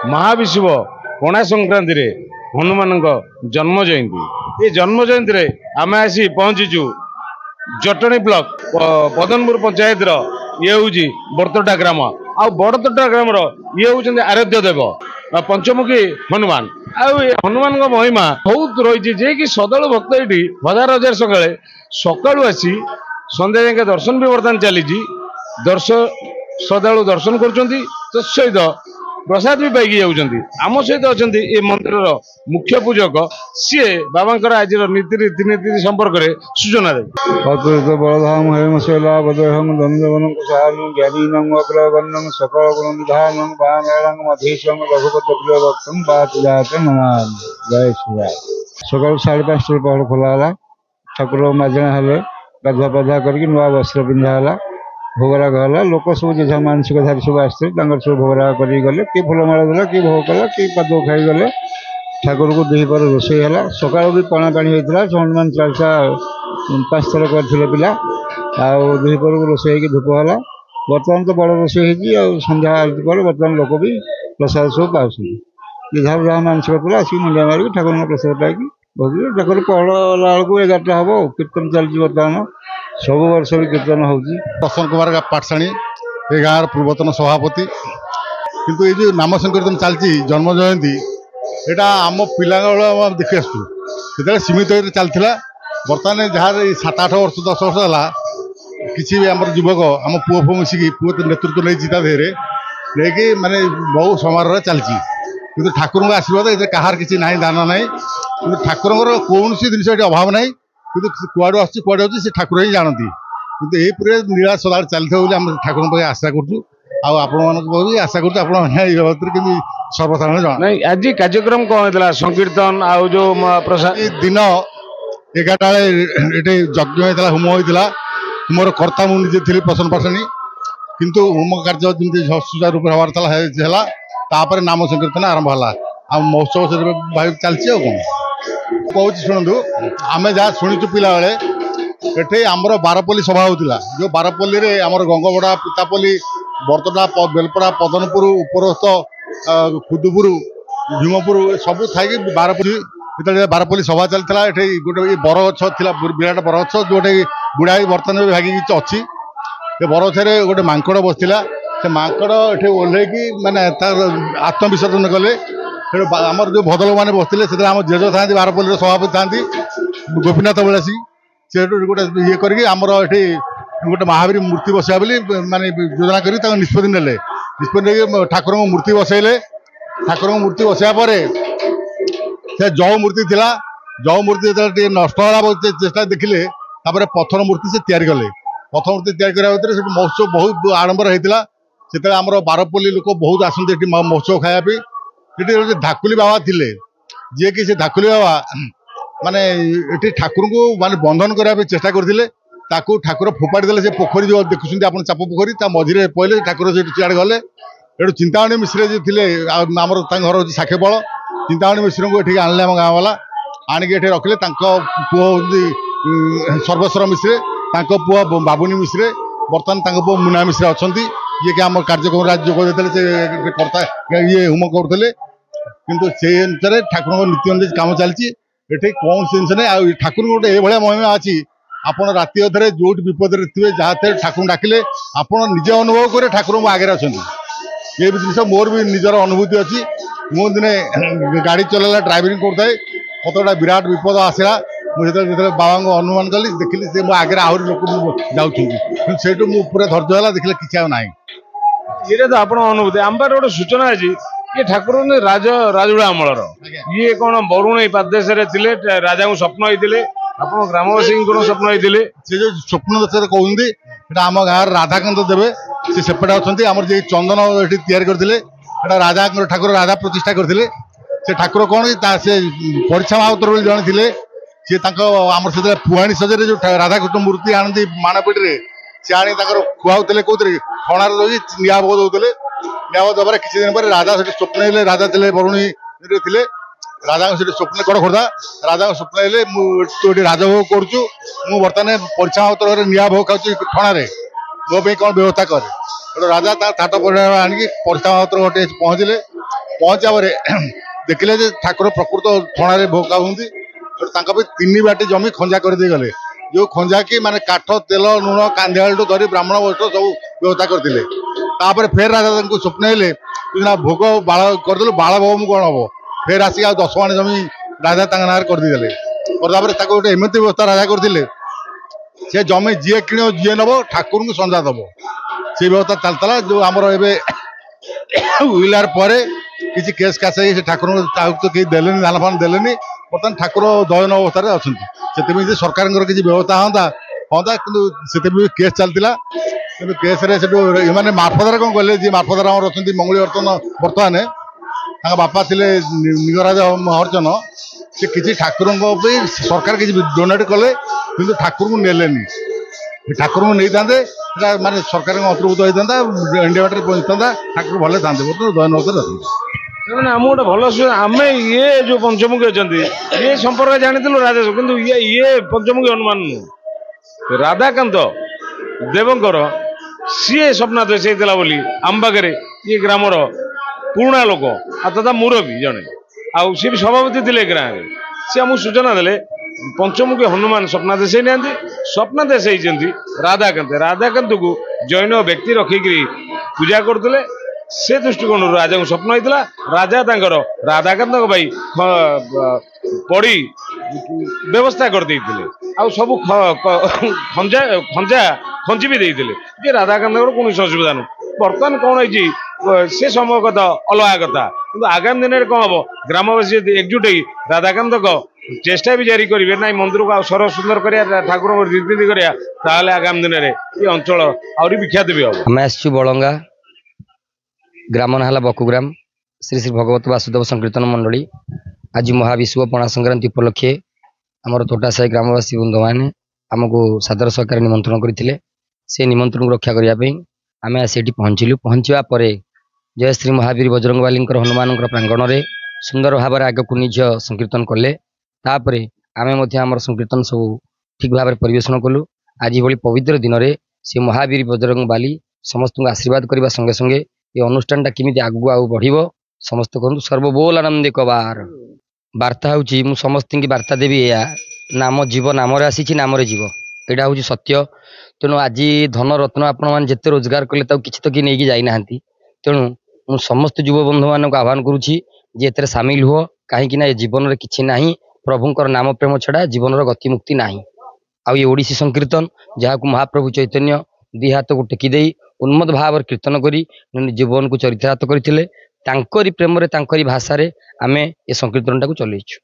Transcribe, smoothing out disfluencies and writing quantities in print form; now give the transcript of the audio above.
महाविशुव पणा संक्रांति रे हनुमान जन्म जयंती ये जन्म जयंती रे आम आसी पहुंचीचु जटणी ब्लॉक पदनपुर पंचायत ये हूँ बड़तोटा ग्राम आ बड़तोटा ग्राम ये हूँ आराध्य देव पंचमुखी हनुमान हनुमान महिमा बहुत रही जे कि सदल भक्त ये हजार हजार सकाଳେ सकाळू आसी संध्या जाके दर्शन भी बर्तमान चली श्रद्धा दर्शन कर सहित प्रसाद भी पाई जाऊँगी आम सहित अच्छा ये मंदिर मुख्य पूजक सी बाबा आज रीतिनीति संपर्क में सूचना देते बलधाम हेमशैला बदहम दंदवन ज्ञानीनम अग्रगण्यम सकल गुणनिधानम वानरं मधेशं रघुपत प्रिय भक्तम पात नमामि। जय श्री राम। सकाल 5:30 पहर खोला ठाकुर माजना हेले गाधुआ पाधुआ करके नुआ वस्त्र पिंधा भोगराग है लोक सब जेजा मानसिक धारी सब आसते सब भोगराग कर गले किए फुलमाला देला किए भोग कला किए पाद खाई गले ठाकुर को दुई पर रोषे है सकाल भी पणा पानी होता हनुमान चालीसा 5 थर करते पिला दुई पर रोषे धूप है बर्तमान तो बड़ रोषे संध्या आरती पर बर्तमान लोक भी प्रसाद सब पाँच जहाँ जहाँ मानसिक था आसिक मुंडिया मारिक ठाकुर प्रसाद पाई भोगी ठाकुर पहला बेलू 11टा हम कीर्तन चलती बर्तमान सब वर्ष भी कीर्तन होगी। प्रसन्न कुमार पाठशाणी ये गाँव पूर्वतन सभापति किंतु ये जो नाम संकीर्तन चलती जन्म जयंती यहाँ आम पिला देखी आसू सीमित चलता बर्तमान जहाँ 7-8 वर्ष 10 वर्ष है किसी भी आम युवक आम पुओ फुओ मिसिकी पुओ नेतृत्व नहीं लेकिन माने बहु समारोह चलती कि ठाकुर का आशीर्वाद कहार किसी ना दान ना कि ठाकुर कौन सी जिन अभाव ना कि कुआड़ आसुआड़े से ठाकुर ही जानती कि यही नीला सदा चलते आम ठाकुर पाखे आशा करूँ आशा करूँ सर्वसाधारण जाना आज कार्यक्रम कौन होता संकीर्तन आउ जो प्रसाद दिन 11टा ये यज्ञ होता होम होता होमर कर्ता मुझे थी प्रसन्न पाठशाणी किंतु होम कार्य जमी सुचारू रूप हमारा तापर नाम संकीर्तन आरंभ है आ महोत्सव से भाई चलती कौन कहूँ शुणु आम जहाँ शुणुचु पिला बेले आमर बारपल्ली सभा होता जो बारपल्ली रे आमर गंगबड़ा पितापल्ली बरतोटा बेलपड़ा पदनपुर उपरस्थ खुदुपुर भीमपुर सब थी बारपल्ली जो बारपल्ली सभा चलता ये गोटे बरगछ था विराट बरगछ जोटे बुढ़ा बर्तमान भागी अच्छी ये बरगछे गोटे मांकड़ बसला से मांकड़ ये ओह्लैकी माने आत्मविसर्जन कले आमर जो भद्रक मैंने बसते से आम जेज था बारपल्ली सभापति था गोपीनाथ बलासी से गोटे ये करमर ये गोटे महावीर मूर्ति बसवा बोली माने योजना कर निष्पत्ति ने निष्पत्ति ठाकुर मूर्ति बसैले ठाकुर मूर्ति बसवा पर से जौ मूर्ति थिला जौ मूर्ति जो नष्ट चेष्टा देखिले पत्थर मूर्ति से तैयारी कले पत्थर मूर्ति तैयारी करने भितर महोत्सव बहुत आडंबर होता से आमर बारपल्ली लोक बहुत आसते महोत्सव खायापी ये धाकुली बाबा थे जी कि से धाकुली बाबा माने ये ठाकुर को माने बंधन करने चेष्टा करते ठाकुर फोपाड़ी देले से पोखरी जो देखुं आप चाप पोखरी मझे पहले ठाकुर सियाड़े गले ये चिंतामणि मिश्र जी थे आमर घर हूँ साखेपल चिंतामणि मिश्र को ये आनले आम गाँव वाला आणिक रखिले पुओ सर्वेश्वर मिश्रे पुओ बाबुनी मिश्रे बर्तमान पुओ मुना मिश्रे अच्छा ये कि आम कार्यक्रम राज्य देते कर्ता ये होम करते किंतु से अनुसार ठाकुर नीति अनुसार कम चलती ये कौन से जिन ना ठाकुर गोटे ये महिमा अच्छी आपड़ राति अधे जो विपद थे जहाँ ठाकुर डाकिले आपड़ निजे अनुभव करें ठाकुर मो आगे अच्छा ये जिन मोर भी निजर अनुभूति अच्छी मु दिने गाड़ी चलला ड्राइविंग करता है मत गोटा विराट विपद आसला मुझे बाबा को अनुमान कली देखिली से मो आगे आहरी लोक जाऊँ से पूरा धैर्य है देखिले कि ना ये तो आप अनुभूति आम पार गोटे सूचना अच्छी ये ठाकुर राजुड़ा अमलर ये कौन बरुण प्रदेश थे राजा को स्वप्न होते आप ग्रामवासी स्वप्न होते से जो स्वप्न दशा कहते आम गाँव राधाकांत देवे से सेपटे अच्छा आम जो चंदन ये तैयारी करते राजा ठाकुर राधा प्रतिष्ठा करते से ठाकुर कौन से परीक्षा महाउतर जन थे सी आम से पुआणी सजरे जो राधाकृष्ण मूर्ति आनती माणपेटी से आनी खुआते कौन खणार रही निआ भोग दौले निआ भोग दबार किसी दिन पर राजा से स्वप्न राजा थे बरुणी थे राजा स्वप्न कड़ खोर्धा राजा स्वप्न तू ये राजभोग करुचु मु बर्तमान परीक्षा महाउतर निआ भोग खाऊँ ठणार मो कौन व्यवस्था करे राजा ठाट आनिक परीक्षा महाउतर गोटे पहुँचले ପହଞ୍ଚିବା ପରେ ଦେଖିଲେ ଯେ ଠାକୁର ପ୍ରକୃତ ଠଣାରେ ଭୋଗ ହୁଅନ୍ତି। ତାଙ୍କ ପାଇଁ 3 ବାଟି ଜମି ଖଞ୍ଜା କରିଦେଇ ଗଲେ, ଯୋଉ ଖଞ୍ଜା କି ମାନେ କାଠ ତେଲ ଲୁଣ କାନ୍ଦିଆଳଠୁ ଧରି ବ୍ରାହ୍ମଣ ବୈଷ୍ଣବ ସବୁ ବ୍ୟବସ୍ଥା କରିଥିଲେ। ତାପରେ ଫେର ରାଜା ତାଙ୍କୁ ସ୍ୱପ୍ନ ହେଲେ ଭୋଗ ବାଳ କରିଦେଲୁ, ବାଳ ଭୋଗ କଣ ହବ, ଫେର ଆସିକି ଆଉ 10 ମାଣ ଜମି ରାଜା ତାଙ୍କ ନାଁରେ କରିଦେଇଥିଲେ। ତାପରେ ତାକୁ ଗୋଟେ ଏମିତି ବ୍ୟବସ୍ଥା ରାଜା କରିଥିଲେ, ସେ ଜମି ଯିଏ କିଣିବ ଯିଏ ନେବ ଠାକୁରଙ୍କୁ ସଞ୍ଜା ଦବ, ସେ ବ୍ୟବସ୍ଥା ଚାଲିଥିଲା। ଯୋଉ ଆମର ଏବେ ଉଇଲାର ପରେ କିଛି କେସ୍ କାସ୍ ହେଇ ସେ ଠାକୁରଙ୍କୁ ତାକୁ କେହି ଦେଲେନି, ଧାନ ଫାନ ଦେଲେନି। ବର୍ତ୍ତମାନ ଠାକୁର ଦୟନ ଅବସ୍ଥାରେ ଅଛନ୍ତି। ସେଥିପାଇଁ ଯେ ସରକାରଙ୍କର କିଛି ବ୍ୟବସ୍ଥା ହୁଅନ୍ତା, କିନ୍ତୁ ସେଥିପାଇଁ କେସ୍ ଚାଲିଥିଲା। କିନ୍ତୁ କେସ୍ରେ ସେଠୁ ଏମାନେ ମାର୍ଫଦାର କଣ କଲେ, ଯିଏ ମାର୍ଫଦାର ଆମର ଅଛନ୍ତି ମଙ୍ଗୁଳି ବର୍ତ୍ତମାନ ତାଙ୍କ ବାପା ଥିଲେ ନିଗରାଜ ମହର୍ଜନ, ସେ କିଛି ଠାକୁରଙ୍କ ପାଇଁ ସରକାର କିଛି ଡୋନେଟ୍ କଲେ, କିନ୍ତୁ ଠାକୁରଙ୍କୁ ନେଲେନି। ଠାକୁରଙ୍କୁ ନେଇଥାନ୍ତେ ସେଟା ମାନେ ସରକାରଙ୍କ ଅନ୍ତର୍ଭୁକ୍ତ ହେଇଥାନ୍ତା, ଇଣ୍ଡିଆ ବାଟରେ ପହଞ୍ଚିଥାନ୍ତା, ଠାକୁର ଭଲ ଥାନ୍ତେ। ବର୍ତ୍ତମାନ ଦୟନ ଅବସ୍ଥାରେ ଅଛନ୍ତି। ମାନେ ଆମ ଗୋଟେ ଭଲ ଆମେ ଇଏ ଯୋଉ ପଞ୍ଚମୁଖୀ ଅଛନ୍ତି ଇଏ ସମ୍ପର୍କ ଜାଣିଥିଲୁ ରାଜା, କିନ୍ତୁ ଇଏ ପଞ୍ଚମୁଖୀ ହନୁମାନ ନୁହଁ, ରାଧାକାନ୍ତ ଦେବଙ୍କର ସିଏ ସ୍ୱପ୍ନାଦେଶ ହେଇଥିଲା ବୋଲି ଆମ ପାଖରେ ଇଏ ଗ୍ରାମର ପୁରୁଣା ଲୋକ ଆଉ ତଥା ମୁରବୀ ଜଣେ, ଆଉ ସିଏ ବି ସଭାପତି ଥିଲେ ଗାଁରେ। ସିଏ ଆମକୁ ସୂଚନା ଦେଲେ ପଞ୍ଚମୁଖୀ ହନୁମାନ ସ୍ୱପ୍ନାଦେଶ ହେଇନାହାନ୍ତି, ସ୍ୱପ୍ନାଦେଶ ହେଇଛନ୍ତି ରାଧାକାନ୍ତ। ରାଧାକାନ୍ତକୁ ଜୈନ ବ୍ୟକ୍ତି ରଖିକିରି ପୂଜା କରୁଥିଲେ। ସେ ଦୃଷ୍ଟିକୋଣରୁ ରାଜାଙ୍କୁ ସ୍ୱପ୍ନ ହେଇଥିଲା, ରାଜା ତାଙ୍କର ରାଧାକାନ୍ତଙ୍କ ପାଇଁ ପଡ଼ି ବ୍ୟବସ୍ଥା କରିଦେଇଥିଲେ, ଆଉ ସବୁ ଖଞ୍ଜି ବି ଦେଇଥିଲେ ଯେ ରାଧାକାନ୍ତଙ୍କର କୌଣସି ଅସୁବିଧା ନୁହଁ। ବର୍ତ୍ତମାନ କ'ଣ ହେଇଛି, ସେ ସମୟ କଥା ଅଲଗା କଥା, କିନ୍ତୁ ଆଗାମୀ ଦିନରେ କ'ଣ ହବ, ଗ୍ରାମବାସୀ ଯଦି ଏକଜୁଟ ହେଇ ରାଧାକାନ୍ତଙ୍କ ଚେଷ୍ଟା ବି ଜାରି କରିବେ, ନାଇଁ ମନ୍ଦିରକୁ ଆଉ ସରସ ସୁନ୍ଦର କରିବା, ଠାକୁରଙ୍କ ରୀତିନୀତି କରିବା, ତାହେଲେ ଆଗାମୀ ଦିନରେ ଏ ଅଞ୍ଚଳ ଆହୁରି ବିଖ୍ୟାତ ବି ହବ। ଆମେ ଆସିଛୁ ବଳଙ୍ଗା, ଗ୍ରାମ ନାଁ ହେଲା ବକୁଗ୍ରାମ, ଶ୍ରୀ ଶ୍ରୀ ଭଗବତ ବାସୁଦେବ ସଂକୀର୍ତ୍ତନ ମଣ୍ଡଳୀ। ଆଜି ମହାବିଷୁବ ପଣା ସଂକ୍ରାନ୍ତି ଉପଲକ୍ଷେ ଆମର ତୋଟାସାହି ଗ୍ରାମବାସୀ ବୃନ୍ଦମାନେ ଆମକୁ ସାଦର ସହକାରେ ନିମନ୍ତ୍ରଣ କରିଥିଲେ। ସେ ନିମନ୍ତ୍ରଣକୁ ରକ୍ଷା କରିବା ପାଇଁ ଆମେ ଆସି ଏଠି ପହଞ୍ଚିଲୁ। ପହଞ୍ଚିବା ପରେ ଜୟ ଶ୍ରୀ ମହାବୀର ବଜରଙ୍ଗବାଲୀଙ୍କର ହନୁମାନଙ୍କର ପ୍ରାଙ୍ଗଣରେ ସୁନ୍ଦର ଭାବରେ ଆଗକୁ ନିଜ ସଂକୀର୍ତ୍ତନ କଲେ। ତାପରେ ଆମେ ମଧ୍ୟ ଆମର ସଂକୀର୍ତ୍ତନ ସବୁ ଠିକ ଭାବରେ ପରିବେଷଣ କଲୁ। ଆଜି ଭଳି ପବିତ୍ର ଦିନରେ ସେ ମହାବୀର ବଜରଙ୍ଗବାଲୀ ସମସ୍ତଙ୍କୁ ଆଶୀର୍ବାଦ କରିବା ସଙ୍ଗେ ସଙ୍ଗେ ଏ ଅନୁଷ୍ଠାନଟା କେମିତି ଆଗକୁ ଆଉ ବଢ଼ିବ ସମସ୍ତେ କୁହନ୍ତୁ ସର୍ବବୋଲ ଆନନ୍ଦ କବାର। ବାର୍ତ୍ତା ହେଉଛି, ମୁଁ ସମସ୍ତଙ୍କୁ ବାର୍ତ୍ତା ଦେବି ଏଇଆ, ନାମ ଜୀବ ନାମରେ ଆସିଛି, ନାମରେ ଯିବ, ଏଇଟା ହେଉଛି ସତ୍ୟ। ତେଣୁ ଆଜି ଧନ ରତ୍ନ ଆପଣମାନେ ଯେତେ ରୋଜଗାର କଲେ ତାକୁ କିଛି ତ କିଏ ନେଇକି ଯାଇନାହାନ୍ତି। ତେଣୁ ମୁଁ ସମସ୍ତ ଯୁବବନ୍ଧୁମାନଙ୍କୁ ଆହ୍ୱାନ କରୁଛି ଯେ ଏଥିରେ ସାମିଲ ହୁଅ, କାହିଁକି ନା ଏ ଜୀବନରେ କିଛି ନାହିଁ ପ୍ରଭୁଙ୍କର ନାମ ପ୍ରେମ ଛଡ଼ା ଜୀବନର ଗତିମୁକ୍ତି ନାହିଁ। ଆଉ ଏ ଓଡ଼ିଶୀ ସଂକୀର୍ତ୍ତନ ଯାହାକୁ ମହାପ୍ରଭୁ ଚୈତନ୍ୟ ଦି ହାତକୁ ଟେକି ଦେଇ ଉନ୍ମତ୍ତ ଭାବରେ କୀର୍ତ୍ତନ କରି ଜୀବନକୁ ଚରିତାର୍ଥ କରିଥିଲେ, ତାଙ୍କରି ପ୍ରେମରେ ତାଙ୍କରି ଭାଷାରେ ଆମେ ଏ ସଂକୀର୍ତ୍ତନଟାକୁ ଚଲେଇଛୁ।